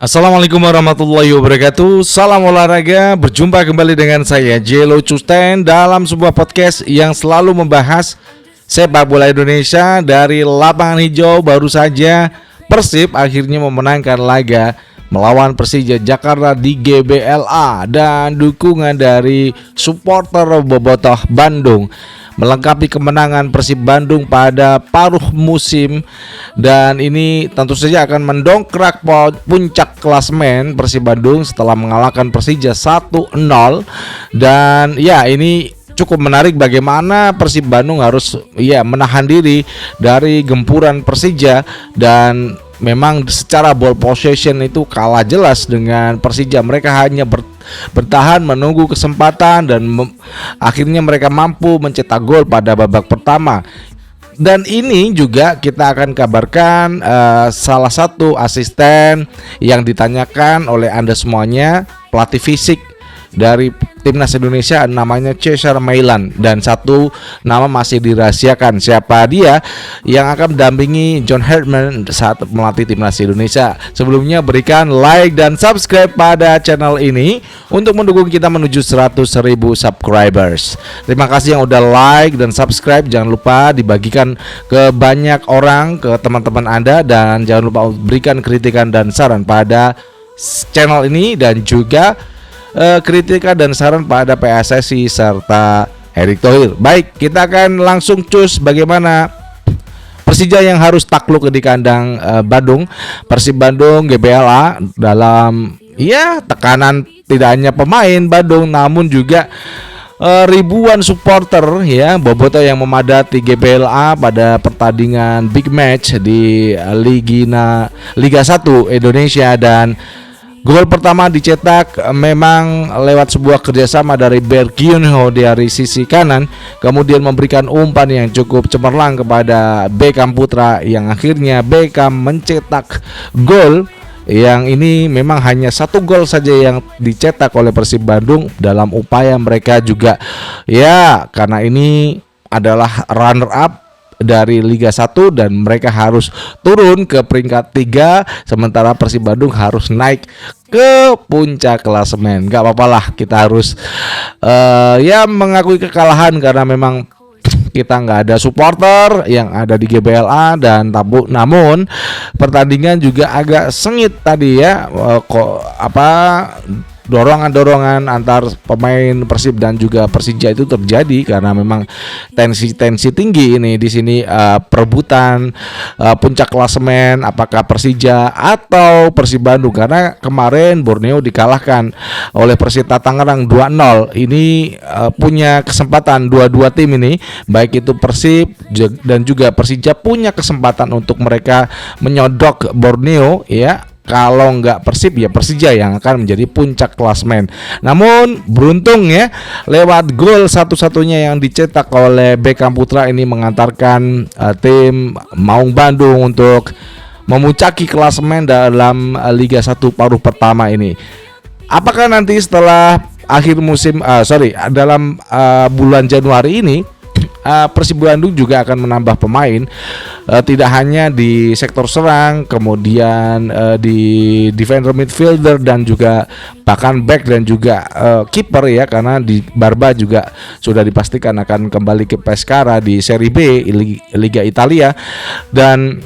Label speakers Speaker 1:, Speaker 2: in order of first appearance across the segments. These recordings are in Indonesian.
Speaker 1: Assalamualaikum warahmatullahi wabarakatuh. Salam olahraga. Berjumpa kembali dengan saya Jelo Custen dalam sebuah podcast yang selalu membahas sepak bola Indonesia dari lapangan hijau. Baru saja Persib akhirnya memenangkan laga melawan Persija Jakarta di GBLA dan dukungan dari supporter Bobotoh Bandung melengkapi kemenangan Persib Bandung pada paruh musim, dan ini tentu saja akan mendongkrak puncak klasemen Persib Bandung setelah mengalahkan Persija 1-0. Dan ya, ini cukup menarik bagaimana Persib Bandung harus menahan diri dari gempuran Persija, dan memang secara ball possession itu kalah jelas dengan Persija. Mereka hanya bertahan menunggu kesempatan dan akhirnya mereka mampu mencetak gol pada babak pertama. Dan ini juga kita akan kabarkan salah satu asisten yang ditanyakan oleh Anda semuanya, pelatih fisik dari Timnas Indonesia, namanya Cesar Mailan, dan satu nama masih dirahasiakan siapa dia yang akan mendampingi John Herdman saat melatih Timnas Indonesia. Sebelumnya berikan like dan subscribe pada channel ini untuk mendukung kita menuju 100.000 subscribers. Terima kasih yang udah like dan subscribe. Jangan lupa dibagikan ke banyak orang, ke teman-teman Anda, dan jangan lupa berikan kritikan dan saran pada channel ini, dan juga kritikan dan saran pada PSSI serta Erick Thohir. Baik, kita akan langsung cus bagaimana Persija yang harus takluk di kandang Bandung. Persib Bandung GBLA dalam tekanan tidak hanya pemain Bandung namun juga ribuan supporter Bobotoh yang memadati GBLA pada pertandingan big match di Liga 1 Indonesia. Dan gol pertama dicetak memang lewat sebuah kerjasama dari Bergiunho dari sisi kanan, kemudian memberikan umpan yang cukup cemerlang kepada Beckham Putra, yang akhirnya Beckham mencetak gol. Yang ini memang hanya satu gol saja yang dicetak oleh Persib Bandung dalam upaya mereka juga karena ini adalah runner up dari Liga 1 dan mereka harus turun ke peringkat 3, sementara Persib Bandung harus naik ke puncak klasemen. Gak apa-apa lah, kita harus mengakui kekalahan karena memang kita nggak ada supporter yang ada di GBLA, dan namun pertandingan juga agak sengit tadi dorongan antar pemain Persib dan juga Persija itu terjadi karena memang tensi tinggi ini di sini, perebutan puncak klasemen apakah Persija atau Persib Bandung, karena kemarin Borneo dikalahkan oleh Persita Tangerang 2-0. Ini punya kesempatan dua tim ini, baik itu Persib dan juga Persija punya kesempatan untuk mereka menyodok Borneo Kalau nggak Persib Persija yang akan menjadi puncak klasemen. Namun beruntung lewat gol satu-satunya yang dicetak oleh Beckham Putra ini mengantarkan tim Maung Bandung untuk memuncaki klasemen dalam Liga 1 paruh pertama ini. Apakah nanti setelah akhir musim dalam bulan Januari ini Persib Bandung juga akan menambah pemain, tidak hanya di sektor serang, kemudian di defender midfielder dan juga bahkan back dan juga kiper karena di Barba juga sudah dipastikan akan kembali ke Pescara di Serie B Liga Italia. Dan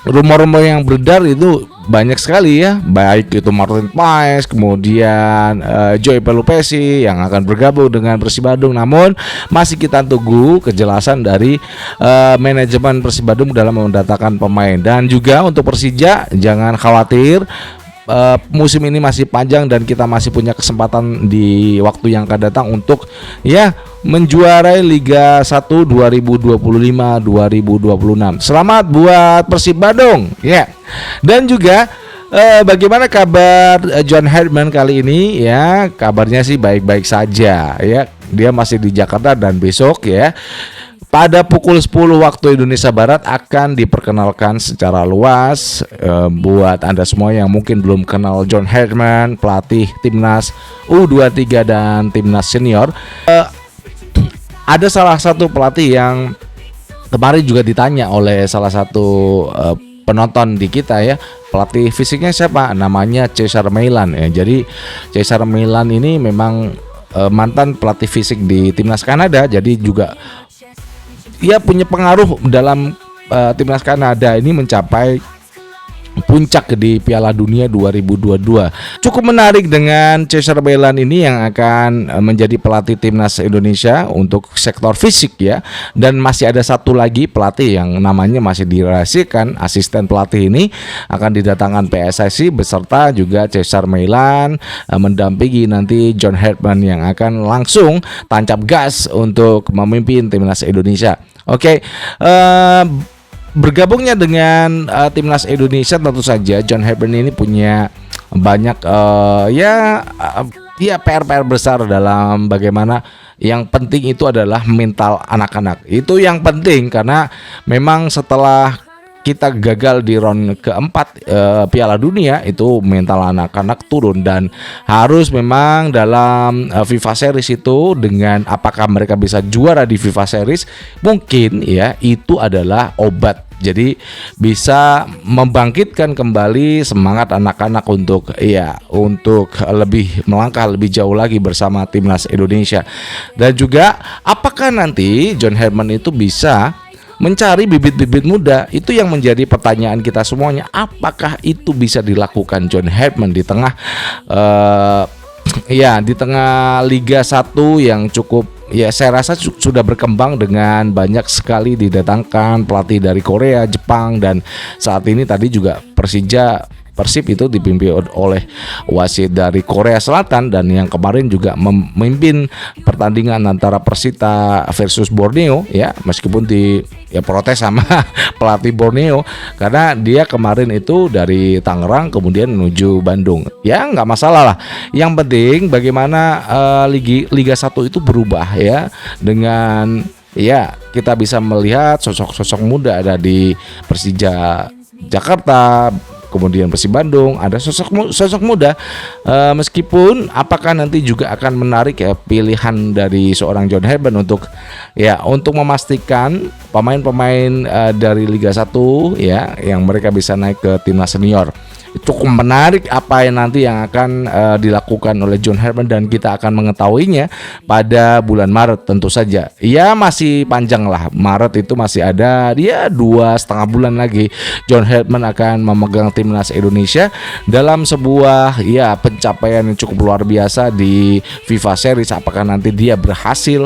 Speaker 1: rumor-rumor yang beredar itu banyak sekali baik itu Martin Paes, kemudian Joey Pelupesi yang akan bergabung dengan Persib Bandung. Namun masih kita tunggu kejelasan dari manajemen Persib Bandung dalam mendatangkan pemain. Dan juga untuk Persija jangan khawatir, musim ini masih panjang dan kita masih punya kesempatan di waktu yang akan datang untuk menjuarai Liga 1 2025-2026. Selamat buat Persib Bandung Dan juga bagaimana kabar John Herdman kali ini kabarnya sih baik-baik saja Dia masih di Jakarta dan besok pada pukul 10 waktu Indonesia Barat akan diperkenalkan secara luas buat Anda semua yang mungkin belum kenal John Herdman, pelatih Timnas U23 dan Timnas Senior. Ada salah satu pelatih yang kemarin juga ditanya oleh salah satu penonton di kita ya. Pelatih fisiknya siapa? Namanya Cesar Meilan ya. Jadi Cesar Meilan ini memang mantan pelatih fisik di timnas Kanada, jadi juga ia punya pengaruh dalam timnas Kanada ini mencapai puncak di Piala Dunia 2022. Cukup menarik dengan Cesar Meilan ini yang akan menjadi pelatih timnas Indonesia untuk sektor fisik ya. Dan masih ada satu lagi pelatih yang namanya masih dirahasiakan. Asisten pelatih ini akan didatangkan PSSI beserta juga Cesar Meilan mendampingi nanti John Herdman yang akan langsung tancap gas untuk memimpin timnas Indonesia. Oke, bergabungnya dengan timnas Indonesia tentu saja John Herdman ini punya banyak PR besar dalam bagaimana yang penting itu adalah mental anak-anak. Itu yang penting karena memang setelah kita gagal di round keempat Piala Dunia itu mental anak-anak turun dan harus memang dalam FIFA Series itu dengan apakah mereka bisa juara di FIFA Series mungkin ya itu adalah obat. Jadi bisa membangkitkan kembali semangat anak-anak untuk lebih melangkah lebih jauh lagi bersama timnas Indonesia. Dan juga apakah nanti John Herdman itu bisa mencari bibit-bibit muda, itu yang menjadi pertanyaan kita semuanya. Apakah itu bisa dilakukan John Herdman di tengah di tengah Liga 1 yang cukup saya rasa sudah berkembang dengan banyak sekali didatangkan pelatih dari Korea, Jepang, dan saat ini tadi juga Persib itu dipimpin oleh wasit dari Korea Selatan dan yang kemarin juga memimpin pertandingan antara Persita versus Borneo ya, meskipun protes sama pelatih Borneo karena dia kemarin itu dari Tangerang kemudian menuju Bandung. Ya nggak masalah lah. Yang penting bagaimana Liga 1 itu berubah ya dengan kita bisa melihat sosok-sosok muda ada di Persija Jakarta, kemudian Persib Bandung, ada sosok muda meskipun apakah nanti juga akan menarik pilihan dari seorang John Herdman untuk memastikan pemain-pemain dari Liga 1 yang mereka bisa naik ke timnas senior. Cukup menarik apa yang nanti yang akan dilakukan oleh John Herdman dan kita akan mengetahuinya pada bulan Maret tentu saja. Ya masih panjang lah, Maret itu masih ada 2,5 bulan lagi John Herdman akan memegang timnas Indonesia dalam sebuah pencapaian yang cukup luar biasa di FIFA Series. Apakah nanti dia berhasil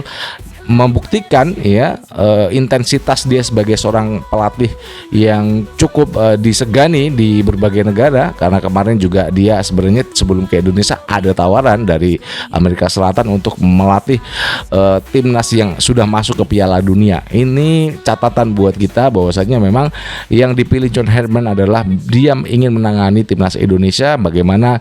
Speaker 1: membuktikan intensitas dia sebagai seorang pelatih yang cukup disegani di berbagai negara, karena kemarin juga dia sebenarnya sebelum ke Indonesia ada tawaran dari Amerika Selatan untuk melatih timnas yang sudah masuk ke Piala Dunia. Ini catatan buat kita bahwasanya memang yang dipilih John Herdman adalah dia ingin menangani timnas Indonesia, bagaimana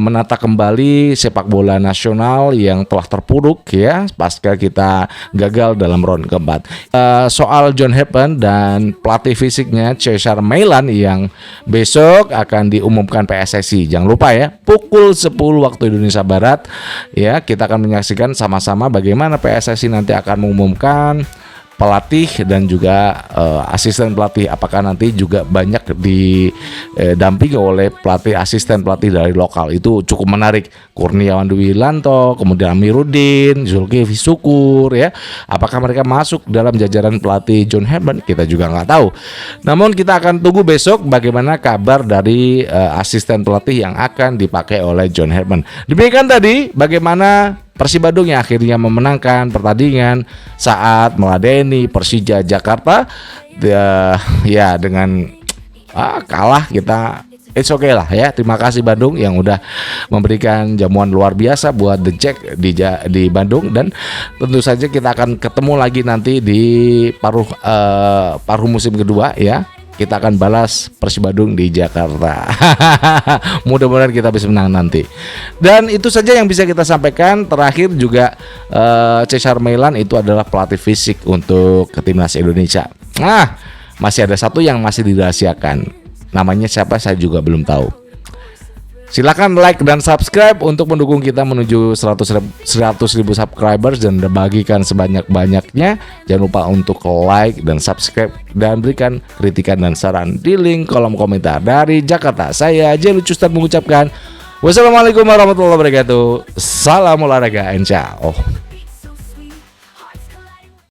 Speaker 1: menata kembali sepak bola nasional yang telah terpuruk pasca kita gagal dalam round keempat. Soal John Herdman dan pelatih fisiknya Cesar Meilan yang besok akan diumumkan PSSI. Jangan lupa pukul 10 waktu Indonesia Barat kita akan menyaksikan sama-sama bagaimana PSSI nanti akan mengumumkan pelatih dan juga asisten pelatih. Apakah nanti juga banyak didampingi oleh asisten pelatih dari lokal. Itu cukup menarik. Kurniawan Dwi Wilanto, kemudian Amiruddin, Zulkifli Syukur apakah mereka masuk dalam jajaran pelatih John Herdman? Kita juga nggak tahu. Namun kita akan tunggu besok bagaimana kabar dari asisten pelatih yang akan dipakai oleh John Herdman. Demikian tadi bagaimana Persib Bandung yang akhirnya memenangkan pertandingan saat meladeni Persija Jakarta dengan kalah. Kita it's okay lah Terima kasih Bandung yang udah memberikan jamuan luar biasa buat The Jack di Bandung, dan tentu saja kita akan ketemu lagi nanti di paruh musim kedua Kita akan balas Persib Bandung di Jakarta. Mudah-mudahan kita bisa menang nanti. Dan itu saja yang bisa kita sampaikan. Terakhir juga Cesar Meilan itu adalah pelatih fisik untuk timnas Indonesia. Masih ada satu yang masih dirahasiakan. Namanya siapa saya juga belum tahu. Silakan like dan subscribe untuk mendukung kita menuju 100.000 subscribers dan bagikan sebanyak-banyaknya. Jangan lupa untuk like dan subscribe dan berikan kritikan dan saran di link kolom komentar. Dari Jakarta, saya Jay Lucustan mengucapkan wassalamualaikum warahmatullahi wabarakatuh. Salam olahraga and ciao.